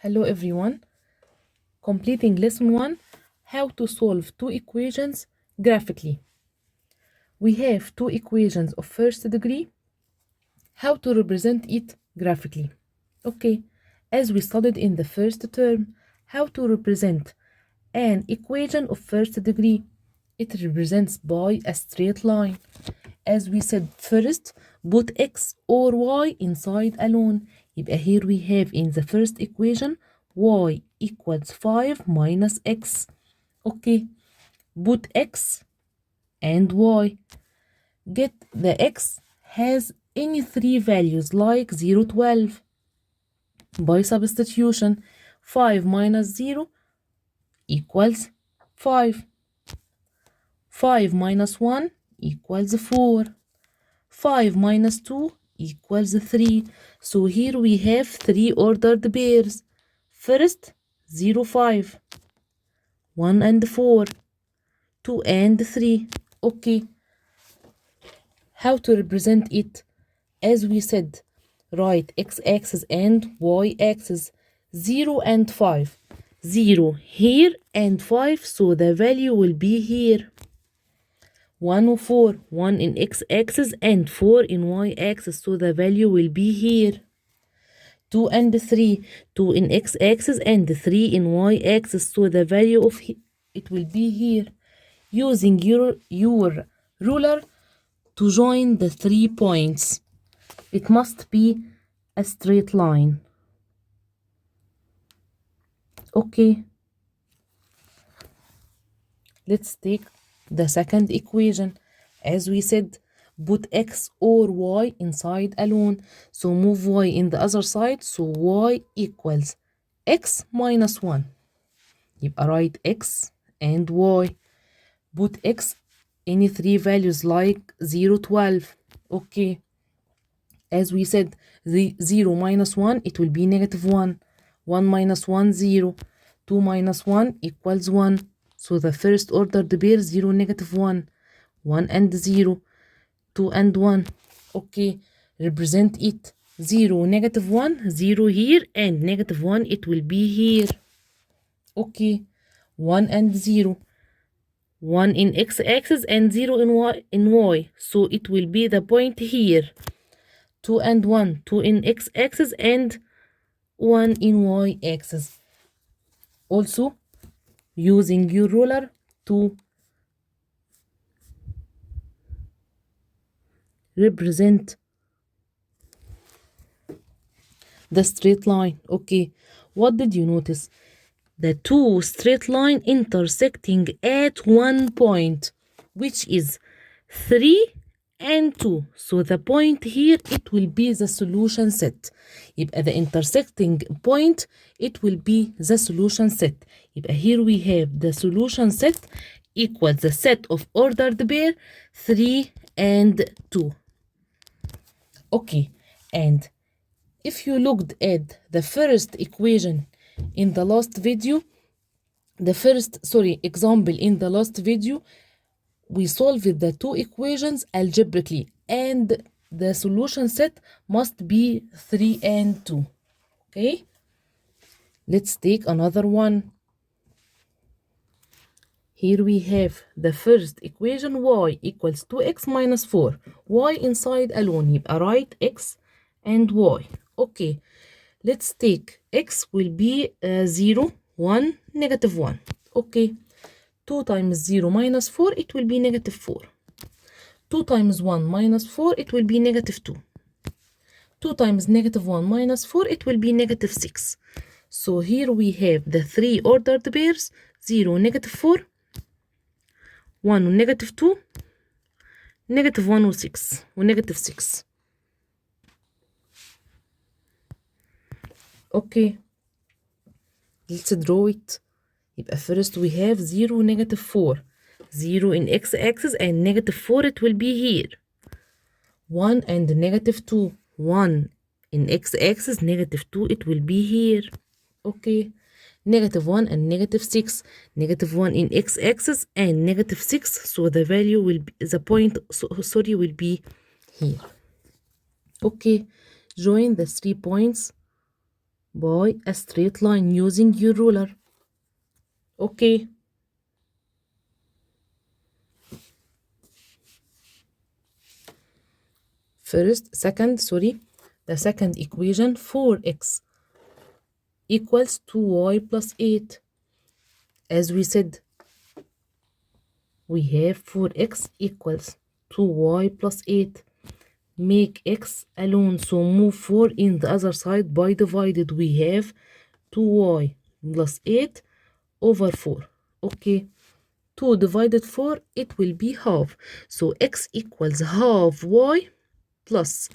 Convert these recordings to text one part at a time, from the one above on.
Hello everyone, completing lesson 1, how to solve two equations graphically. We have two equations of first degree, how to represent it graphically. Okay, as we studied in the first term, how to represent an equation of first degree. It represents by a straight line. As we said first, put x or y inside alone. يبقى here we have in the first equation y equals 5 minus x. Okay, put x and y. Get the x has any three values like 0, 12. By substitution, 5 minus 0 equals 5. 5 minus 1 equals 4. 5 minus 2 equals 3. So here we have three ordered pairs. First, 0, 5. 1 and 4. 2 and 3. Okay. How to represent it? As we said, write x-axis and y-axis. 0 and 5. 0 here and 5, so the value will be here. 1 or 4, 1 in x-axis and 4 in y-axis, so the value will be here. 2 and 3, 2 in x-axis and 3 in y-axis, so the value of it will be here. Using your ruler to join the 3 points. It must be a straight line. Okay. Let's take the second equation. As we said, put x or y inside alone. So move y in the other side. So y equals x minus 1. يبقى write x and y. Put x any three values like 0, 12. Okay. As we said, the 0 minus 1, it will be negative 1. 1 minus 1, 0. 2 minus 1 equals 1. So the first ordered pair 0, negative 1. 1 and 0. 2 and 1. Okay, represent it. 0, negative 1, 0 here, and negative 1, it will be here. Okay, 1 and 0. 1 in x-axis and 0 in y. So it will be the point here. 2 and 1. 2 in x-axis and 1 in y-axis. Also, using your ruler to represent the straight line. Okay, what did you notice? The two straight line intersecting at one point, which is 3 and 2. So the point here, it will be the solution set. يبقى the intersecting point, it will be the solution set. يبقى here we have the solution set equals the set of ordered pair 3 and 2. Okay, and if you looked at the first equation in the last video, example in the last video, we solved the two equations algebraically, and the solution set must be 3 and 2. Okay, let's take another one. Here we have the first equation, y equals 2x minus 4. Y inside alone, يبقى write x and y. Okay, let's take x will be 0, 1, negative 1. Okay, 2 times 0 minus 4, it will be negative 4. 2 times 1 minus 4, it will be negative 2. 2 times negative 1 minus 4, it will be negative 6. So here we have the three ordered pairs, 0, negative 4, 1 negative 2, negative 1 و 6 ونيجاتيف 6. Okay, let's draw it. يبقى first we have 0, negative 4. 0 in x-axis and negative 4, it will be here. 1 and negative 2. 1 in x-axis, negative 2, it will be here. Okay, negative 1 and negative 6. Negative 1 in x-axis and negative 6, so the value will be, the point, will be here. Okay, join the 3 points by a straight line using your ruler. Okay. The second equation, 4x equals 2y plus 8. As we said, we have 4x equals 2y plus 8. Make x alone, so move 4 in the other side by divided. We have 2y plus 8 over 4. Okay. 2 divided 4, it will be half. So x equals half y plus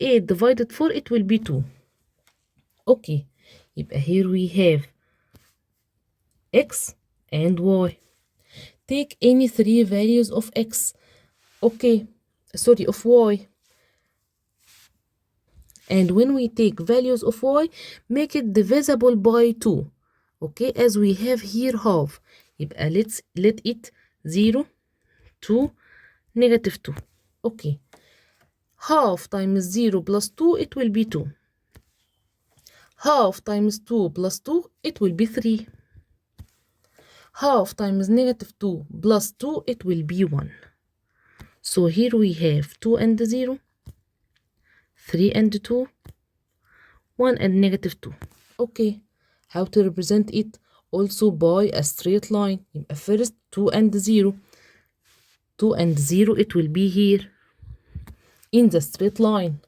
8 divided 4, it will be 2. Okay. يبقى here we have x and y. Take any three values of x. Okay. Sorry, of y. And when we take values of y, make it divisible by 2. Okay, as we have here half. يبقى let it 0, 2, negative 2. Okay. Half times 0 plus 2, it will be 2. Half times 2 plus 2, it will be 3. Half times negative 2 plus 2, it will be 1. So here we have 2 and 0, 3 and 2, 1 and negative 2. Okay. How to represent it? Also by a straight line. First 2 and 0. 2 and 0, it will be here in the straight line.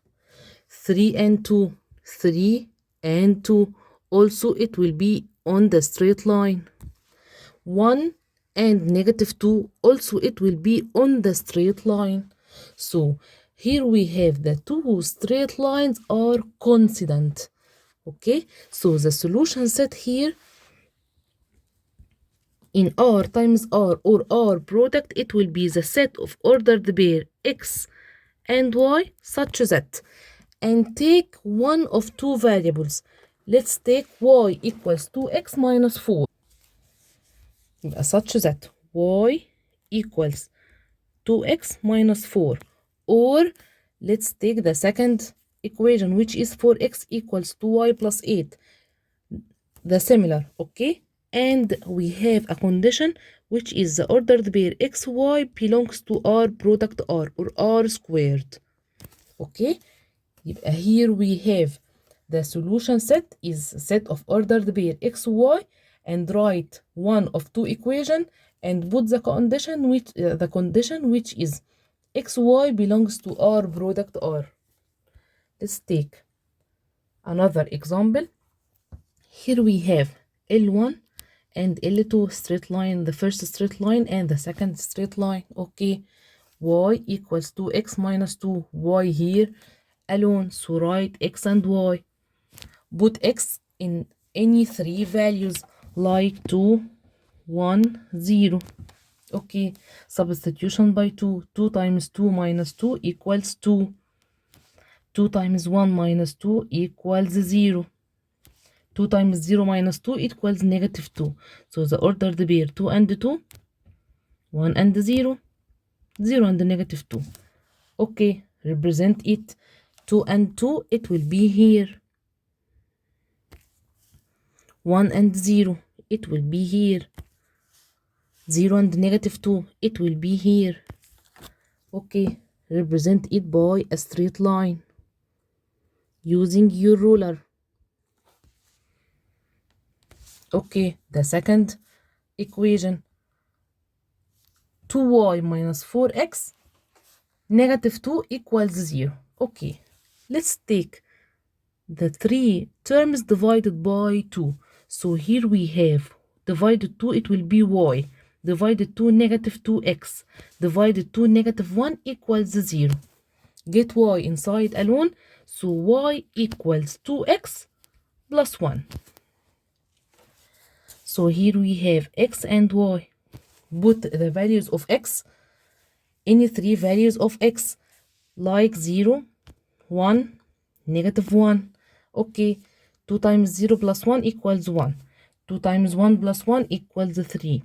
3 and 2. 3 and 2. Also it will be on the straight line. 1 and negative 2. Also it will be on the straight line. So here we have the two straight lines are coincident. Okay, so the solution set here in R times R or R product, it will be the set of ordered pair X and Y such that, and take one of two variables. Let's take Y equals 2X minus 4. Such that Y equals 2X minus 4. Or let's take the second equation, which is 4X equals 2Y plus 8. The similar, okay? And we have a condition which is the ordered pair xy belongs to R product R or R squared. Okay? يبقى here we have the solution set is set of ordered pair xy, and write one of two equation and put the condition which is xy belongs to R product R. Let's take another example. Here we have L1 and L2 straight line, the first straight line and the second straight line. Okay, y equals 2x minus 2, y here alone, so write x and y. Put x in any three values like 2, 1, 0. Okay, substitution by 2. 2 times 2 minus 2 equals 2. 2 times 1 minus 2 equals 0. 2 times 0 minus 2 equals negative 2. So the ordered pair 2 and 2, 1 and 0, 0 and negative 2. Okay, represent it. 2 and 2, it will be here. 1 and 0, it will be here. 0 and negative 2, it will be here. Okay, represent it by a straight line using your ruler. Okay, the second equation, 2y minus 4x negative 2 equals 0. Okay, let's take the three terms divided by 2. So here we have divided 2, it will be y. Divided 2, negative 2x. Divided 2, negative 1 equals 0. Get y inside alone. So y equals 2x plus 1. So here we have x and y. Put the values of x, any three values of x, like 0, 1, negative 1. Okay, 2 times 0 plus 1 equals 1. 2 times 1 plus 1 equals 3.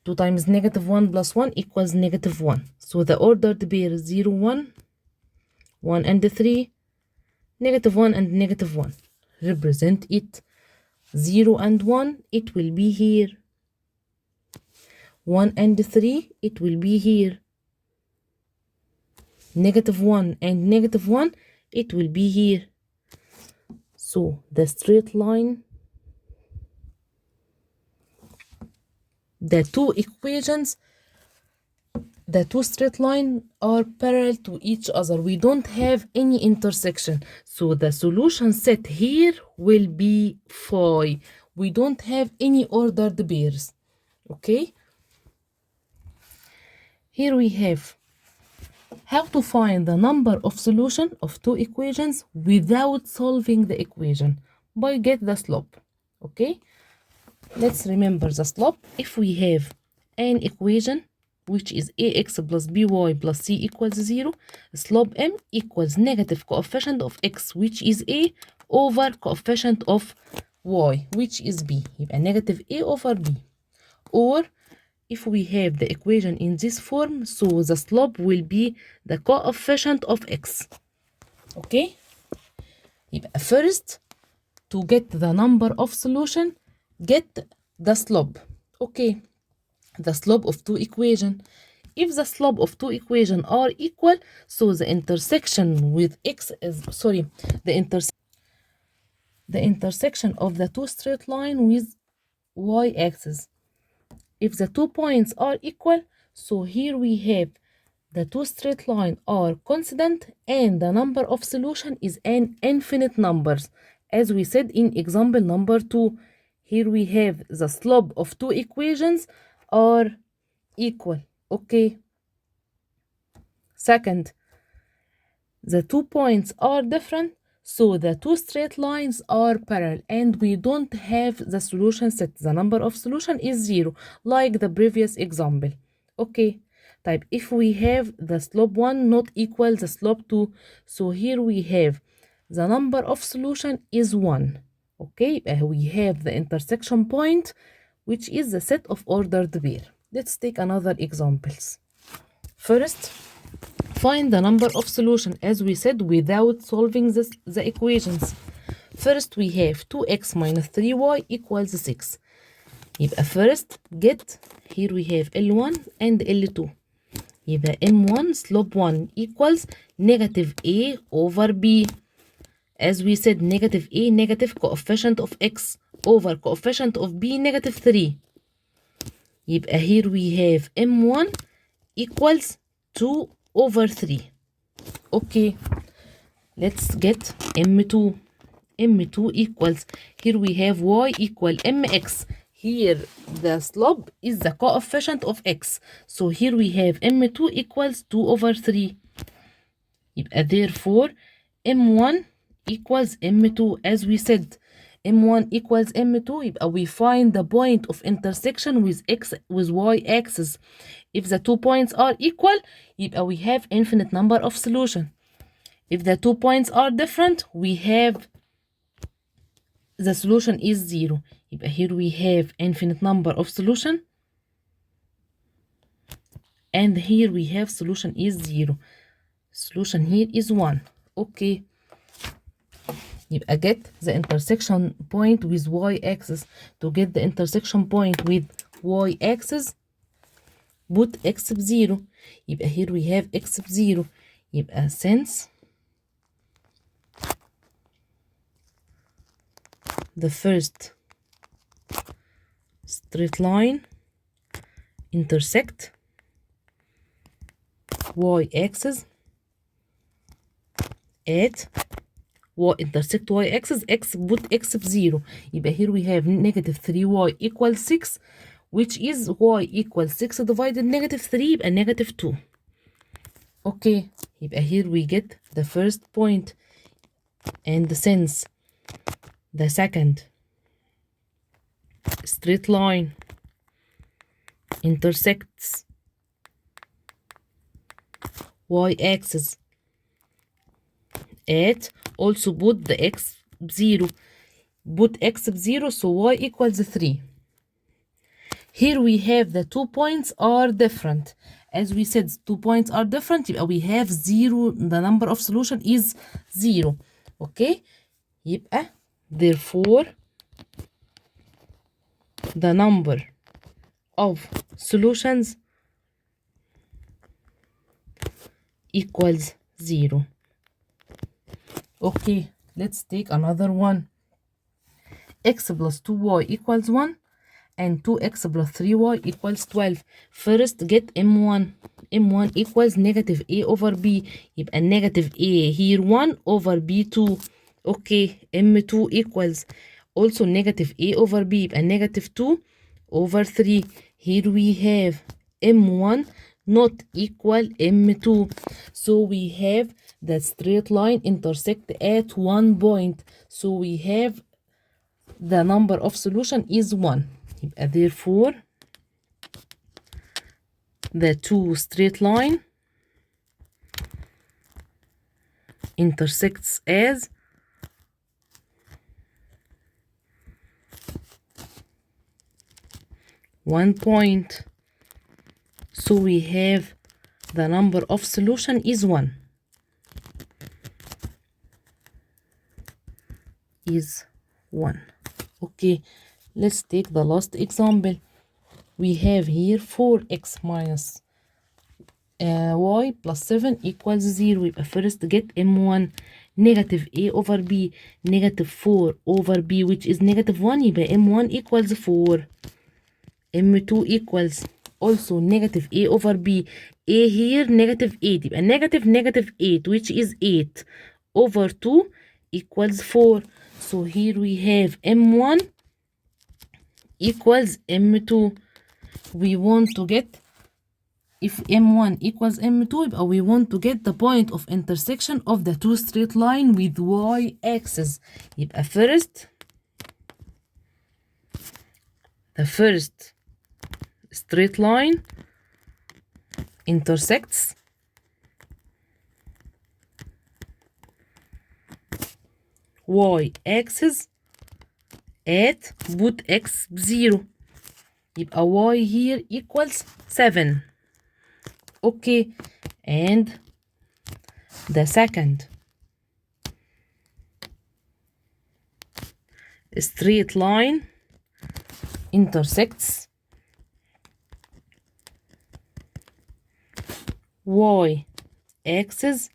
2 times negative 1 plus 1 equals negative 1. So the ordered pair 0, 1, 1 and 3, negative 1 and negative 1. represent it. 0 and 1, it will be here. 1 and 3, it will be here. -1 and -1, it will be here. So the straight line, the two equations, the two straight lines are parallel to each other. We don't have any intersection. So the solution set here will be phi. We don't have any ordered pairs. Okay? Here we have how to find the number of solution of two equations without solving the equation by get the slope. Okay? Let's remember the slope. If we have an equation which is ax plus by plus c equals 0, slope m equals negative coefficient of x which is a over coefficient of y which is b. يبقى negative a over b. Or if we have the equation in this form, so the slope will be the coefficient of x. Okay? يبقى first, to get the number of solution, get the slope. Okay, the slope of two equations. If the slope of two equations are equal, so the intersection with x is, the intersection of the two straight line with y-axis. If the 2 points are equal, so here we have the two straight lines are constant and the number of solution is an infinite numbers. As we said in example number 2, here we have the slope of two equations are equal. Okay. Second, the 2 points are different, so the two straight lines are parallel and we don't have the solution set. The number of solution is 0 like the previous example. Okay. Type if we have the slope 1 not equal the slope 2, so here we have the number of solution is 1. Okay, we have the intersection point which is the set of ordered pair. Let's take another examples. First, find the number of solution as we said without solving the equations. First we have 2x minus 3y equals 6. يبقى first get, here we have L1 and L2. يبقى M1 slope 1 equals negative A over B. As we said, negative A, negative coefficient of x over coefficient of B, negative 3. يبقى here we have M1 equals 2 over 3. Okay, let's get M2. M2 equals, here we have y equal mx. Here the slope is the coefficient of x. So here we have M2 equals 2 over 3. يبقى therefore M1 equals M2. As we said, M1 equals M2. يبقى we find the point of intersection with x with y axis. If the 2 points are equal, يبقى we have infinite number of solution. If the 2 points are different, we have the solution is 0. يبقى here we have infinite number of solution. And here we have solution is 0. Solution here is 1. Okay. يبقى get the intersection point with y-axis. To get the intersection point with y-axis, put x ب0. يبقى here we have x ب0. يبقى since the first straight line intersect y-axis at intersect y-axis, x put x ب0. يبقى here we have negative 3y equals 6, which is y equals 6 divided negative 3 يبقى negative 2. Okay, يبقى here we get the first point, and since the second straight line intersects y-axis at, also put the x ب0. Put x ب0, so y equals 3. Here we have the 2 points are different. As we said, 2 points are different, يبقى we have 0. The number of solution is 0. Okay, يبقى Therefore, the number of solutions equals 0. Okay, let's take another one. X plus 2y equals 1 and 2x plus 3y equals 12. First get m1. m1 equals negative a over b. يبقى negative a here 1 over b 2. Okay, m2 equals also negative a over b. يبقى negative 2 over 3. Here we have m1 not equal m2. So we have the straight line intersect at one point. So we have the number of solution is 1. يبقى therefore the two straight line intersects as one point. So we have the number of solution is 1. Is 1. Okay, let's take the last example. We have here 4x minus y plus 7 equals 0. يبقى first get m1 negative a over b negative 4 over b which is negative 1. يبقى m1 equals 4. m2 equals also negative a over b. a here negative 8. يبقى negative 8 which is 8 over 2 equals 4. So here we have m1 equals m2. We want to get, if m1 equals m2, يبقى we want to get the point of intersection of the two straight line with y-axis. يبقى first, the first straight line intersects y-axis at put x 0. يبقى y here equals 7. Okay, and the second straight line intersects y axis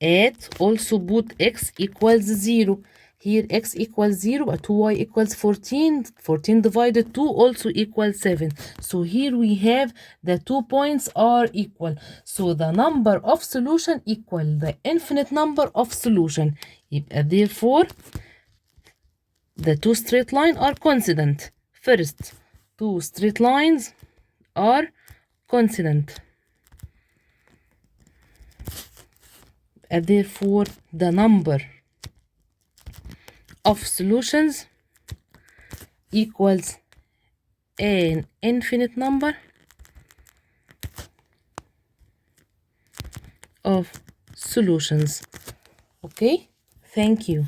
at also put x equals 0. Here x equals 0, but 2y equals 14. 14 divided 2 also equals 7. So here we have the 2 points are equal. So the number of solution equal the infinite number of solution. Therefore, the two straight line are coincident. First, two straight lines are coincident. Therefore, the number of solutions equals an infinite number of solutions. Okay, thank you.